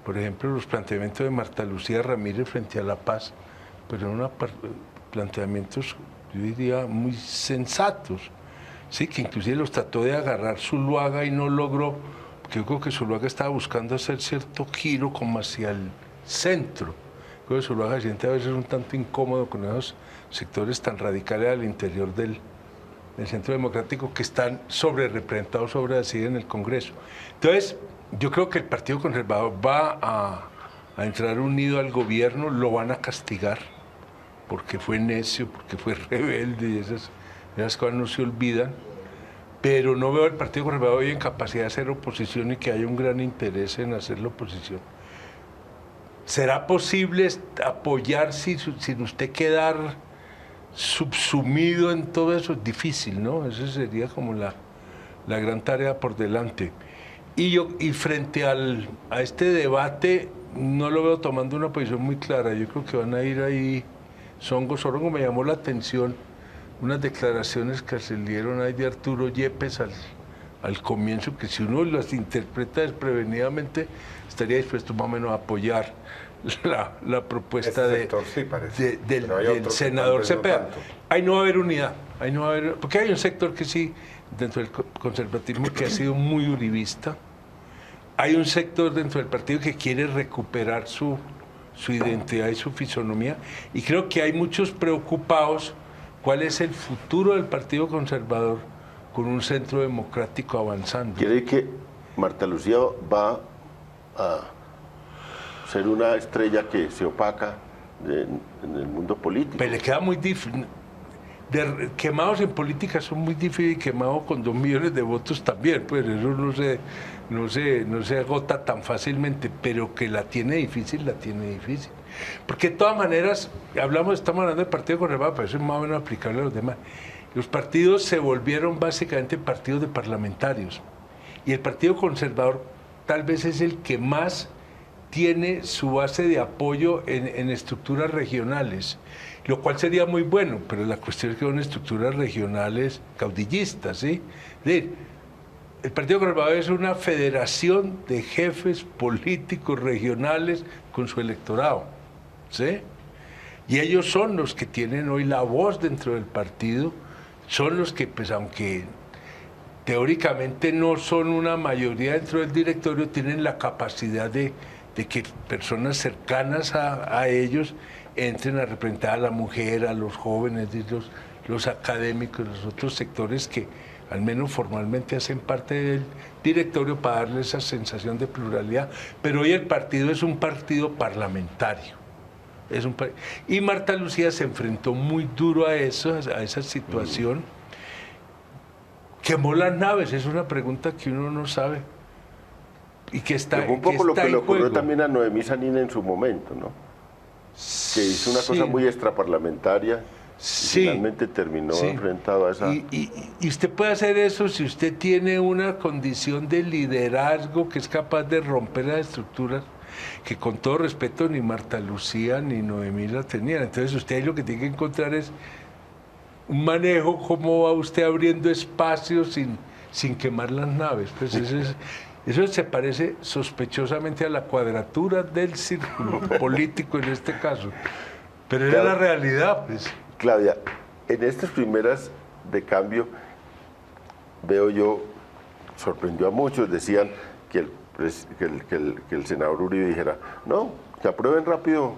por ejemplo, los planteamientos de Marta Lucía Ramírez frente a la paz, pues eran planteamientos, yo diría, muy sensatos. Sí, que inclusive los trató de agarrar Zuluaga y no logró, porque yo creo que Zuluaga estaba buscando hacer cierto giro como hacia el centro. Creo que Zuluaga se siente a veces un tanto incómodo con esos sectores tan radicales al interior del Centro Democrático que están sobre representados, sobre así en el Congreso. Entonces, yo creo que el Partido Conservador va a entrar unido al gobierno, lo van a castigar porque fue necio, porque fue rebelde y esas cosas no se olvidan, pero no veo al Partido Conservador hoy en capacidad de hacer oposición y que haya un gran interés en hacer la oposición. ¿Será posible apoyar sin usted quedar subsumido en todo eso es difícil, ¿no? Esa sería como la gran tarea por delante. Y frente a este debate, no lo veo tomando una posición muy clara. Yo creo que van a ir ahí Songo. Me llamó la atención unas declaraciones que se dieron ahí de Arturo Yepes al comienzo, que si uno las interpreta desprevenidamente, estaría dispuesto más o menos a apoyar la propuesta del senador Cepeda. Ahí no va a haber unidad, porque hay un sector que sí, dentro del conservatismo, que ha sido muy uribista. Hay un sector dentro del partido que quiere recuperar su identidad y su fisonomía, y creo que hay muchos preocupados cuál es el futuro del Partido Conservador con un centro democrático avanzando. ¿Quiere que Marta Lucía va a ser una estrella que se opaca en el mundo político? Pero le queda muy difícil. Quemados en política son muy difíciles, y quemados con 2 millones de votos también, pues eso no se agota tan fácilmente, pero que la tiene difícil. Porque de todas maneras, estamos hablando del Partido Conservador, pero eso es más o menos aplicable a los demás. Los partidos se volvieron básicamente partidos de parlamentarios, y el Partido Conservador tal vez es el que más tiene su base de apoyo en estructuras regionales, lo cual sería muy bueno, pero la cuestión es que son estructuras regionales caudillistas, ¿sí? El Partido Conservador es una federación de jefes políticos regionales con su electorado, ¿sí? Y ellos son los que tienen hoy la voz dentro del partido, son los que, pues aunque teóricamente no son una mayoría dentro del directorio, tienen la capacidad de que personas cercanas a ellos entren a representar a la mujer, a los jóvenes, los académicos, los otros sectores que al menos formalmente hacen parte del directorio para darle esa sensación de pluralidad. Pero hoy el partido es un partido parlamentario. Y Marta Lucía se enfrentó muy duro a esa situación. ¿Quemó las naves? Es una pregunta que uno no sabe. Y que está un poco lo que le ocurrió también a Noemí Sanina en su momento, ¿no? Que hizo una cosa muy extraparlamentaria. Sí, y finalmente terminó enfrentado a esa... Y usted puede hacer eso si usted tiene una condición de liderazgo que es capaz de romper las estructuras, que con todo respeto ni Marta Lucía ni Noemí la tenían. Entonces usted ahí lo que tiene que encontrar es un manejo, cómo va usted abriendo espacios sin quemar las naves. Pues eso se parece sospechosamente a la cuadratura del círculo político en este caso. Pero era la realidad, pues. Claudia, en estas primeras de cambio, veo yo, sorprendió a muchos, decían que el senador Uribe dijera, no, que aprueben rápido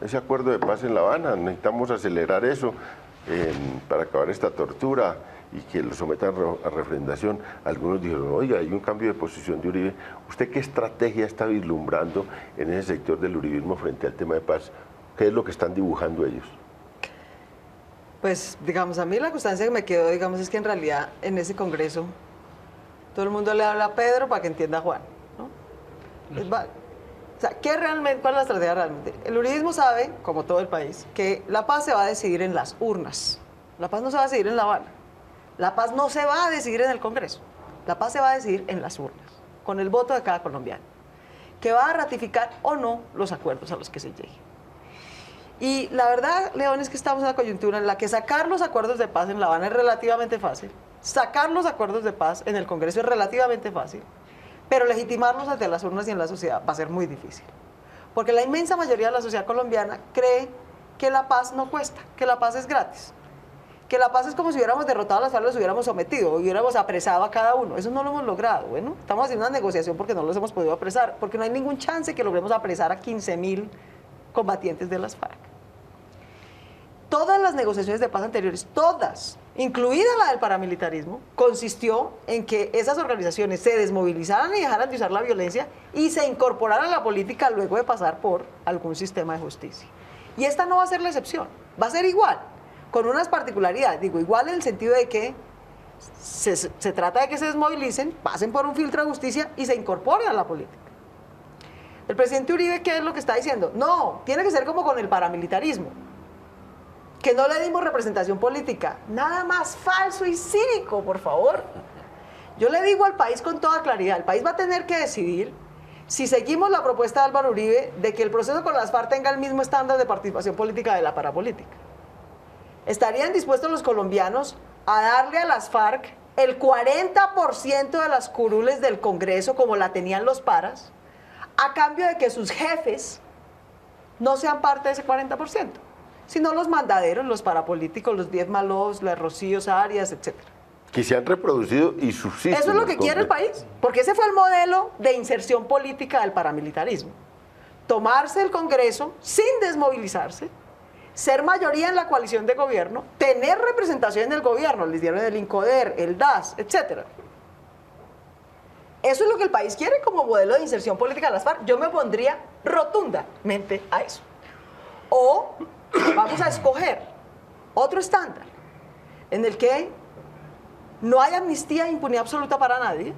ese acuerdo de paz en La Habana, necesitamos acelerar eso para acabar esta tortura y que lo sometan a refrendación. Algunos dijeron, oiga, hay un cambio de posición de Uribe. ¿Usted qué estrategia está vislumbrando en ese sector del uribismo frente al tema de paz? ¿Qué es lo que están dibujando ellos? Pues, digamos, a mí la constancia que me quedó, digamos, es que en realidad en ese congreso todo el mundo le habla a Pedro para que entienda a Juan, ¿no? O sea, ¿cuál es la estrategia realmente? El uribismo sabe, como todo el país, que la paz se va a decidir en las urnas. La paz no se va a decidir en La Habana. La paz no se va a decidir en el Congreso. La paz se va a decidir en las urnas, con el voto de cada colombiano, que va a ratificar o no los acuerdos a los que se llegue. Y la verdad, León, es que estamos en una coyuntura en la que sacar los acuerdos de paz en La Habana es relativamente fácil, sacar los acuerdos de paz en el Congreso es relativamente fácil, pero legitimarlos ante las urnas y en la sociedad va a ser muy difícil. Porque la inmensa mayoría de la sociedad colombiana cree que la paz no cuesta, que la paz es gratis, que la paz es como si hubiéramos derrotado a las FARC, los hubiéramos sometido, hubiéramos apresado a cada uno. Eso no lo hemos logrado. Bueno, estamos haciendo una negociación porque no los hemos podido apresar, porque no hay ningún chance que logremos apresar a 15.000 combatientes de las FARC. Todas las negociaciones de paz anteriores, todas, incluida la del paramilitarismo, consistió en que esas organizaciones se desmovilizaran y dejaran de usar la violencia y se incorporaran a la política luego de pasar por algún sistema de justicia. Y esta no va a ser la excepción, va a ser igual, con unas particularidades. Digo, igual en el sentido de que se trata de que se desmovilicen, pasen por un filtro de justicia y se incorporen a la política. El presidente Uribe, ¿qué es lo que está diciendo? No, tiene que ser como con el paramilitarismo. que no le dimos representación política. Nada más falso y cínico, por favor. Yo le digo al país con toda claridad, el país va a tener que decidir si seguimos la propuesta de Álvaro Uribe de que el proceso con las FARC tenga el mismo estándar de participación política de la parapolítica. ¿Estarían dispuestos los colombianos a darle a las FARC el 40% de las curules del Congreso, como la tenían los paras, a cambio de que sus jefes no sean parte de ese 40%, sino los mandaderos, los parapolíticos, los 10 malos, las Rocíos Arias, etcétera? Que se han reproducido y subsisten. Eso es lo que quiere el país, porque ese fue el modelo de inserción política del paramilitarismo. Tomarse el Congreso sin desmovilizarse, ser mayoría en la coalición de gobierno, tener representación en el gobierno, les dieron el INCODER, el DAS, etc. Eso es lo que el país quiere como modelo de inserción política de las FARC. Yo me opondría rotundamente a eso. O vamos a escoger otro estándar en el que no hay amnistía e impunidad absoluta para nadie,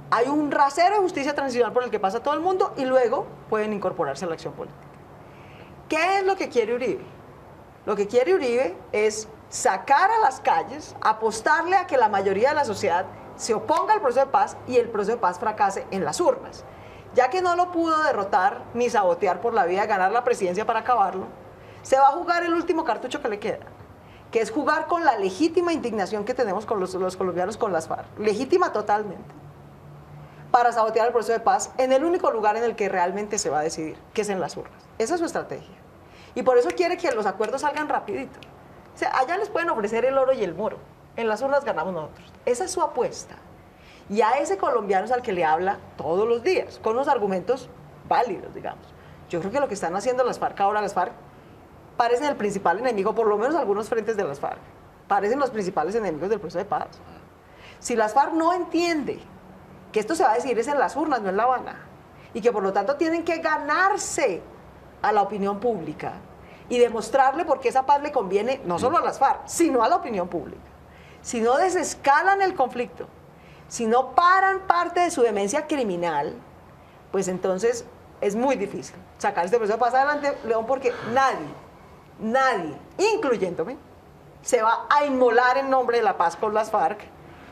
hay un rasero de justicia transicional por el que pasa todo el mundo y luego pueden incorporarse a la acción política. ¿Qué es lo que quiere Uribe? Lo que quiere Uribe es sacar a las calles, apostarle a que la mayoría de la sociedad se oponga al proceso de paz y el proceso de paz fracase en las urnas. Ya que no lo pudo derrotar ni sabotear por la vía de ganar la presidencia para acabarlo, se va a jugar el último cartucho que le queda, que es jugar con la legítima indignación que tenemos con los colombianos con las FARC, legítima totalmente, para sabotear el proceso de paz en el único lugar en el que realmente se va a decidir, que es en las urnas. Esa es su estrategia. Y por eso quiere que los acuerdos salgan rapidito. O sea, allá les pueden ofrecer el oro y el moro. En las urnas ganamos nosotros. Esa es su apuesta. Y a ese colombiano es al que le habla todos los días, con unos argumentos válidos, digamos. Yo creo que lo que están haciendo las FARC ahora, las FARC parecen el principal enemigo, por lo menos algunos frentes de las FARC, parecen los principales enemigos del proceso de paz. Si las FARC no entiende que esto se va a decidir es en las urnas, no en La Habana, y que por lo tanto tienen que ganarse a la opinión pública y demostrarle por qué esa paz le conviene no solo a las FARC, sino a la opinión pública. Si no desescalan el conflicto, si no paran parte de su demencia criminal, pues entonces es muy difícil sacar este proceso de paz adelante, León, porque nadie, incluyéndome, se va a inmolar en nombre de la paz con las FARC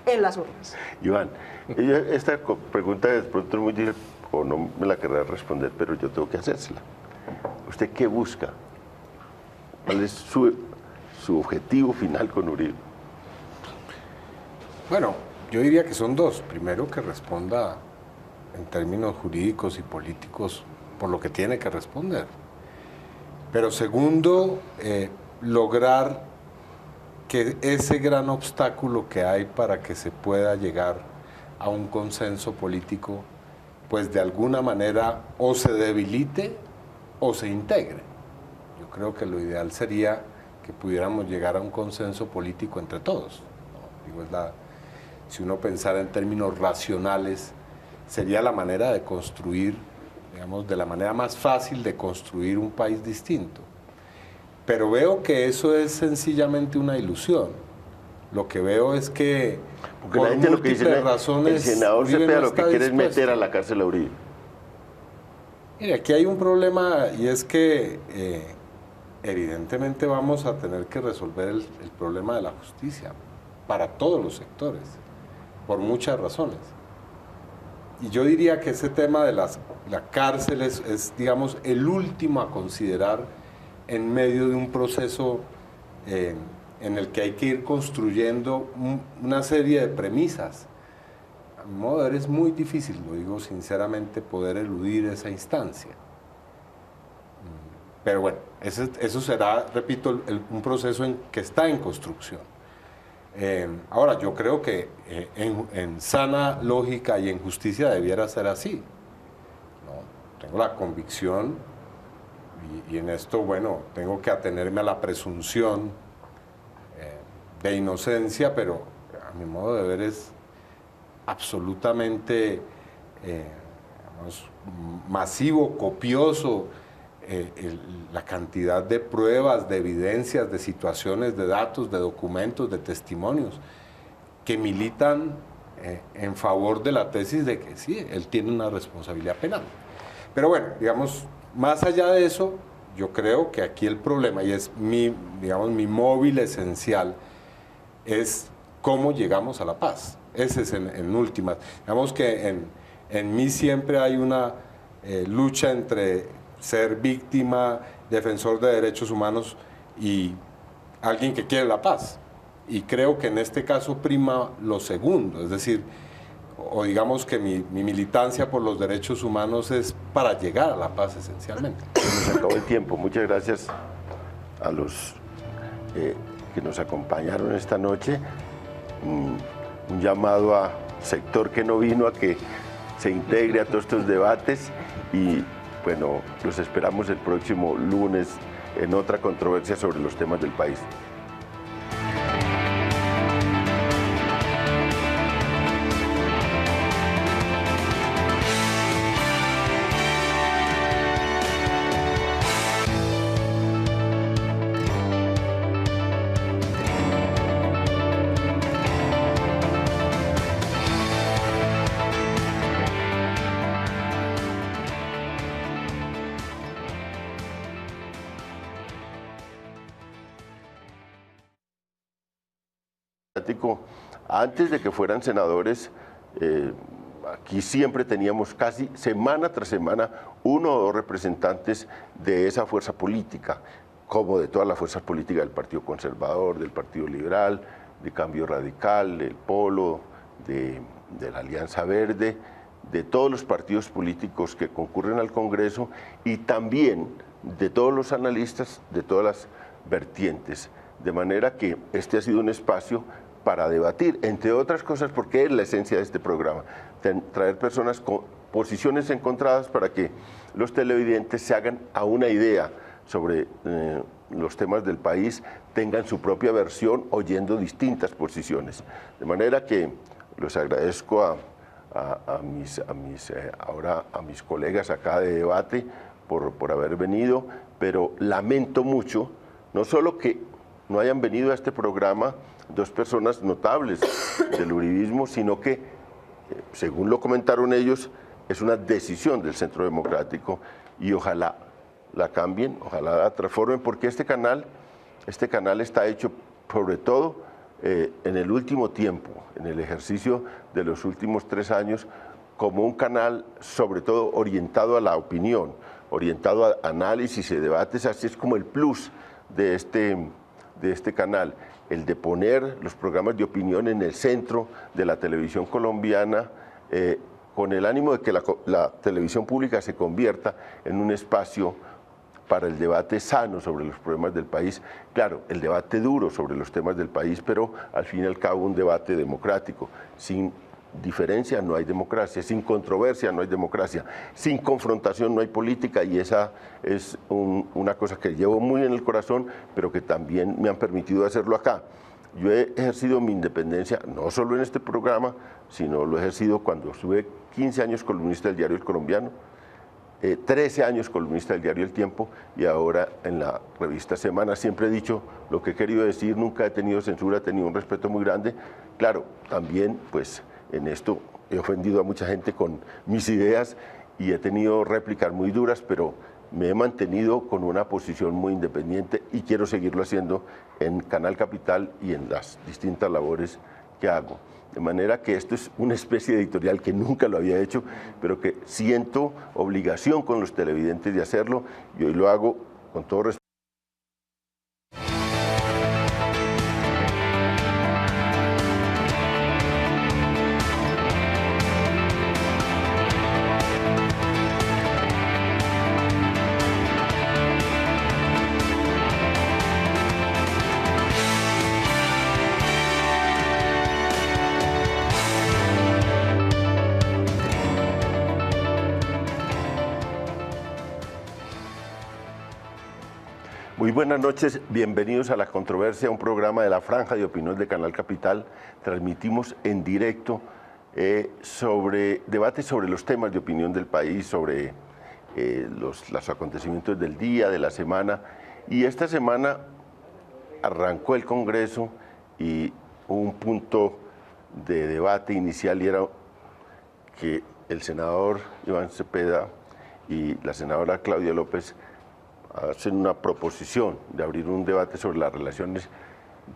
en las urnas. Iván, esta pregunta de pronto es muy difícil, o no me la querrá responder, pero yo tengo que hacérsela. ¿Usted qué busca? ¿Cuál es su objetivo final con Uribe? Bueno, yo diría que son dos. Primero, que responda en términos jurídicos y políticos por lo que tiene que responder. Pero segundo, lograr que ese gran obstáculo que hay para que se pueda llegar a un consenso político, pues de alguna manera o se debilite o se integre. Yo creo que lo ideal sería que pudiéramos llegar a un consenso político entre todos, ¿no? Digo, si uno pensara en términos racionales, sería la manera de construir, digamos, de la manera más fácil de construir un país distinto. Pero veo que eso es sencillamente una ilusión. Lo que veo es que porque la gente lo que dice, razones, el senador Uribe Cepeda no lo que está quiere es dispuesto. meter a la cárcel a Uribe. Mire, aquí hay un problema y es que evidentemente vamos a tener que resolver el problema de la justicia para todos los sectores, por muchas razones. Y yo diría que ese tema de la cárcel es, digamos, el último a considerar en medio de un proceso en el que hay que ir construyendo una serie de premisas. A mi modo de ver es muy difícil, lo digo sinceramente, poder eludir esa instancia. Pero bueno, eso será, repito, un proceso que está en construcción. Ahora, yo creo que en sana lógica y en justicia debiera ser así, ¿no? Tengo la convicción, y en esto, bueno, tengo que atenerme a la presunción de inocencia, pero a mi modo de ver es absolutamente digamos, masivo, copioso, la cantidad de pruebas, de evidencias, de situaciones, de datos, de documentos, de testimonios que militan en favor de la tesis de que sí, él tiene una responsabilidad penal. Pero bueno, digamos, más allá de eso, yo creo que aquí el problema, y es digamos, mi móvil esencial, es cómo llegamos a la paz. Ese es en últimas. Digamos que en mí siempre hay una lucha entre ser víctima, defensor de derechos humanos y alguien que quiere la paz. Y creo que en este caso prima lo segundo, es decir, o digamos que mi militancia por los derechos humanos es para llegar a la paz esencialmente. Se nos acabó el tiempo. Muchas gracias a los que nos acompañaron esta noche. Un llamado a sector que no vino a que se integre a todos estos debates y bueno, los esperamos el próximo lunes en otra controversia sobre los temas del país. Antes de que fueran senadores, aquí siempre teníamos casi semana tras semana 1 o 2 representantes de esa fuerza política, como de todas las fuerzas políticas del Partido Conservador, del Partido Liberal, de Cambio Radical, del Polo, de la Alianza Verde, de todos los partidos políticos que concurren al Congreso y también de todos los analistas de todas las vertientes. De manera que este ha sido un espacio para debatir, entre otras cosas, porque es la esencia de este programa, traer personas con posiciones encontradas para que los televidentes se hagan a una idea sobre los temas del país, tengan su propia versión oyendo distintas posiciones. De manera que los agradezco a mis colegas acá de debate por haber venido, pero lamento mucho, no solo que no hayan venido a este programa 2 personas notables del uribismo, sino que, según lo comentaron ellos, es una decisión del Centro Democrático y ojalá la cambien, ojalá la transformen, porque este canal está hecho sobre todo en el último tiempo, en el ejercicio de los últimos 3 años, como un canal sobre todo orientado a la opinión, orientado a análisis y debates. Así es como el plus de este canal, el de poner los programas de opinión en el centro de la televisión colombiana, con el ánimo de que la televisión pública se convierta en un espacio para el debate sano sobre los problemas del país. Claro, el debate duro sobre los temas del país, pero al fin y al cabo un debate democrático. Sin diferencia no hay democracia, sin controversia no hay democracia, sin confrontación no hay política, y esa es una cosa que llevo muy en el corazón, pero que también me han permitido hacerlo acá. Yo he ejercido mi independencia no solo en este programa, sino lo he ejercido cuando estuve 15 años columnista del diario El Colombiano, 13 años columnista del diario El Tiempo y ahora en la revista Semana. Siempre he dicho lo que he querido decir, nunca he tenido censura, he tenido un respeto muy grande. Claro, también pues en esto he ofendido a mucha gente con mis ideas y he tenido réplicas muy duras, pero me he mantenido con una posición muy independiente y quiero seguirlo haciendo en Canal Capital y en las distintas labores que hago. De manera que esto es una especie de editorial que nunca lo había hecho, pero que siento obligación con los televidentes de hacerlo y hoy lo hago con todo respeto. Muy buenas noches, bienvenidos a La Controversia, un programa de la Franja de Opinión de Canal Capital. Transmitimos en directo debates sobre los temas de opinión del país, sobre los acontecimientos del día, de la semana. Y esta semana arrancó el Congreso y un punto de debate inicial era que el senador Iván Cepeda y la senadora Claudia López hacen una proposición de abrir un debate sobre las relaciones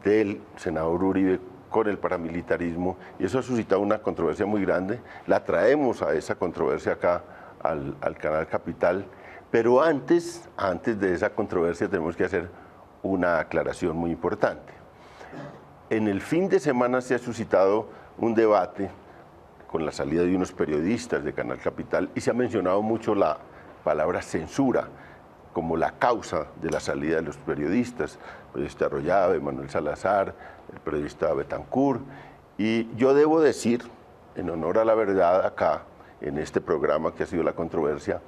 del senador Uribe con el paramilitarismo, y eso ha suscitado una controversia muy grande. La traemos a esa controversia acá al canal Capital, pero antes de esa controversia tenemos que hacer una aclaración muy importante. En el fin de semana se ha suscitado un debate con la salida de unos periodistas de Canal Capital y se ha mencionado mucho la palabra censura como la causa de la salida de los periodistas, el periodista Arroyave, Manuel Salazar, el periodista Betancourt, y yo debo decir, en honor a la verdad acá, en este programa que ha sido la controversia,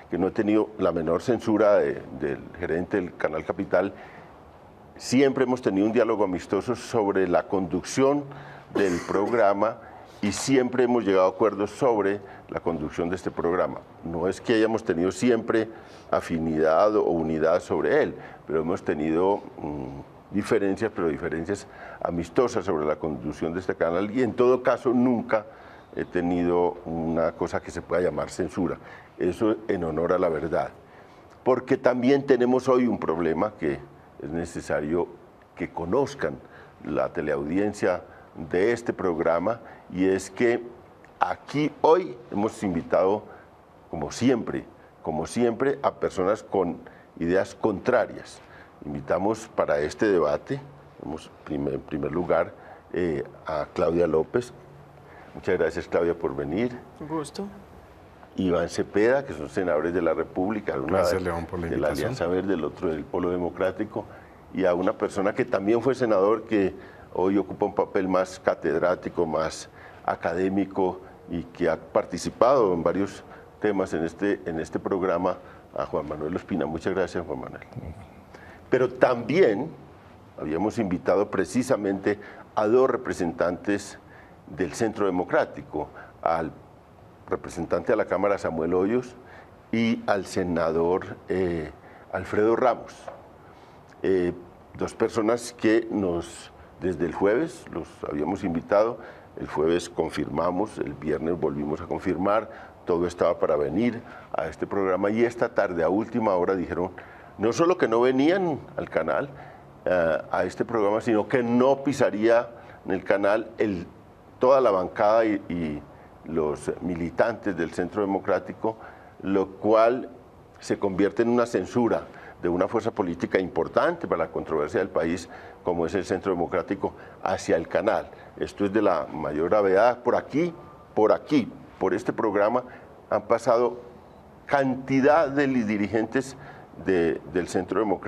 que no he tenido la menor censura del gerente del Canal Capital. Siempre hemos tenido un diálogo amistoso sobre la conducción del programa y siempre hemos llegado a acuerdos sobre la conducción de este programa. No es que hayamos tenido siempre afinidad o unidad sobre él, pero hemos tenido diferencias, pero diferencias amistosas sobre la conducción de este canal, y en todo caso nunca he tenido una cosa que se pueda llamar censura. Eso en honor a la verdad. Porque también tenemos hoy un problema que es necesario que conozcan la teleaudiencia de este programa, y es que aquí hoy hemos invitado, como siempre, a personas con ideas contrarias. Invitamos para este debate, en primer lugar, a Claudia López. Muchas gracias, Claudia, por venir. Un gusto. Iván Cepeda, que son senadores de la República, Gracias, León, por la de la invitación. Alianza Verde, el otro del Polo Democrático, y a una persona que también fue senador, que hoy ocupa un papel más catedrático, más académico, y que ha participado en varios temas en este programa, a Juan Manuel Ospina. Muchas gracias, Juan Manuel. Pero también habíamos invitado precisamente a dos representantes del Centro Democrático, al representante de la Cámara, Samuel Hoyos, y al senador Alfredo Ramos. Dos personas que desde el jueves los habíamos invitado, el jueves confirmamos, el viernes volvimos a confirmar, todo estaba para venir a este programa, y esta tarde a última hora dijeron no solo que no venían al canal, a este programa, sino que no pisaría en el canal toda la bancada y los militantes del Centro Democrático, lo cual se convierte en una censura de una fuerza política importante para la controversia del país, como es el Centro Democrático, hacia el canal. Esto es de la mayor gravedad. Por este programa han pasado cantidad de dirigentes del Centro Democrático.